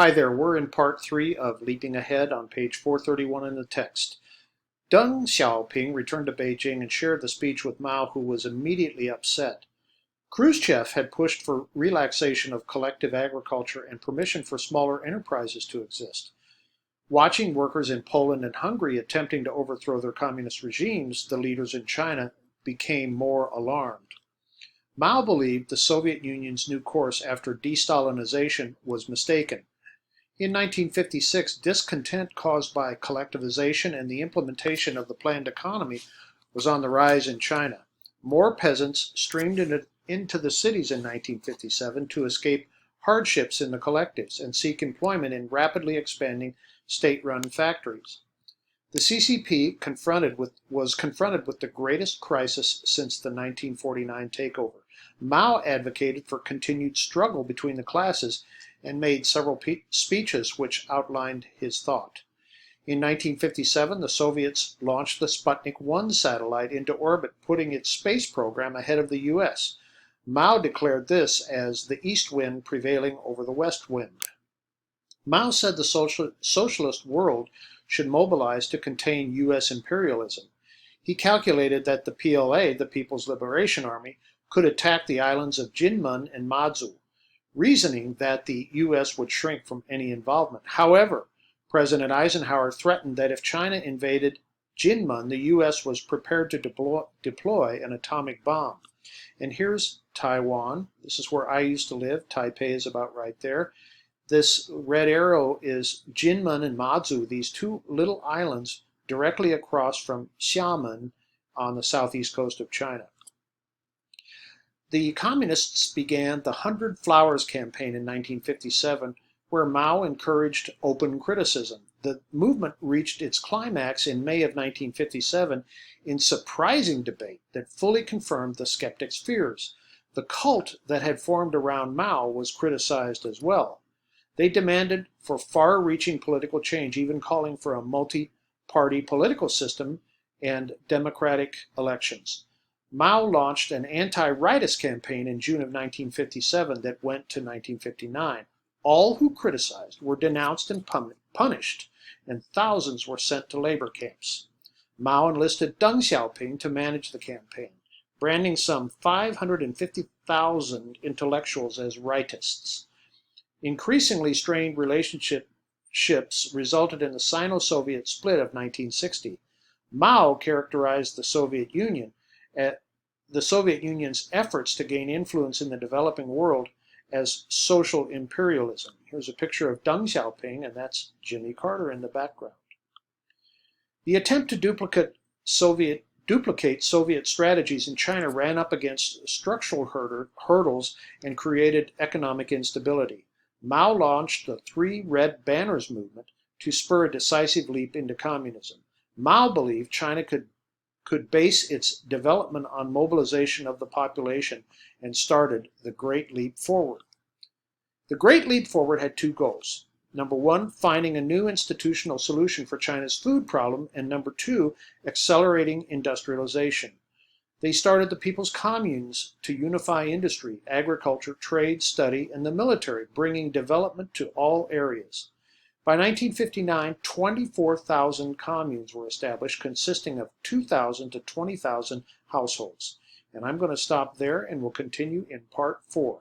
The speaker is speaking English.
Hi there, we're in part 3 of Leaping Ahead on page 431 in the text. Deng Xiaoping returned to Beijing and shared the speech with Mao, who was immediately upset. Khrushchev had pushed for relaxation of collective agriculture and permission for smaller enterprises to exist. Watching workers in Poland and Hungary attempting to overthrow their communist regimes, the leaders in China became more alarmed. Mao believed the Soviet Union's new course after de-Stalinization was mistaken. In 1956, discontent caused by collectivization and the implementation of the planned economy was on the rise in China. More peasants streamed into the cities in 1957 to escape hardships in the collectives and seek employment in rapidly expanding state-run factories. The CCP was confronted with the greatest crisis since the 1949 takeover. Mao advocated for continued struggle between the classes and made several speeches which outlined his thought. In 1957, the Soviets launched the Sputnik 1 satellite into orbit, putting its space program ahead of the US. Mao declared this as the east wind prevailing over the west wind. Mao said the socialist world should mobilize to contain US imperialism. He calculated that the PLA, the People's Liberation Army, could attack the islands of Jinmen and Matsu, reasoning that the U.S. would shrink from any involvement. However, President Eisenhower threatened that if China invaded Jinmen, the U.S. was prepared to deploy an atomic bomb. And here's Taiwan. This is where I used to live. Taipei is about right there. This red arrow is Jinmen and Matsu, these two little islands directly across from Xiamen on the southeast coast of China. The Communists began the 100 Flowers campaign in 1957, where Mao encouraged open criticism. The movement reached its climax in May of 1957 in surprising debate that fully confirmed the skeptics' fears. The cult that had formed around Mao was criticized as well. They demanded for far-reaching political change, even calling for a multi-party political system and democratic elections. Mao launched an anti-rightist campaign in June of 1957 that went to 1959. All who criticized were denounced and punished, and thousands were sent to labor camps. Mao enlisted Deng Xiaoping to manage the campaign, branding some 550,000 intellectuals as rightists. Increasingly strained relationships resulted in the Sino-Soviet split of 1960. Mao characterized the Soviet Union's efforts to gain influence in the developing world as social imperialism. Here's a picture of Deng Xiaoping, and that's Jimmy Carter in the background. The attempt to duplicate Soviet strategies in China ran up against structural hurdles and created economic instability. Mao launched the Three Red Banners movement to spur a decisive leap into communism. Mao believed China could base its development on mobilization of the population and started the Great Leap Forward. The Great Leap Forward had two goals. Number one, finding a new institutional solution for China's food problem, and number two, accelerating industrialization. They started the People's Communes to unify industry, agriculture, trade, study, and the military, bringing development to all areas. By 1959, 24,000 communes were established, consisting of 2,000 to 20,000 households. And I'm going to stop there, and we'll continue in part 4.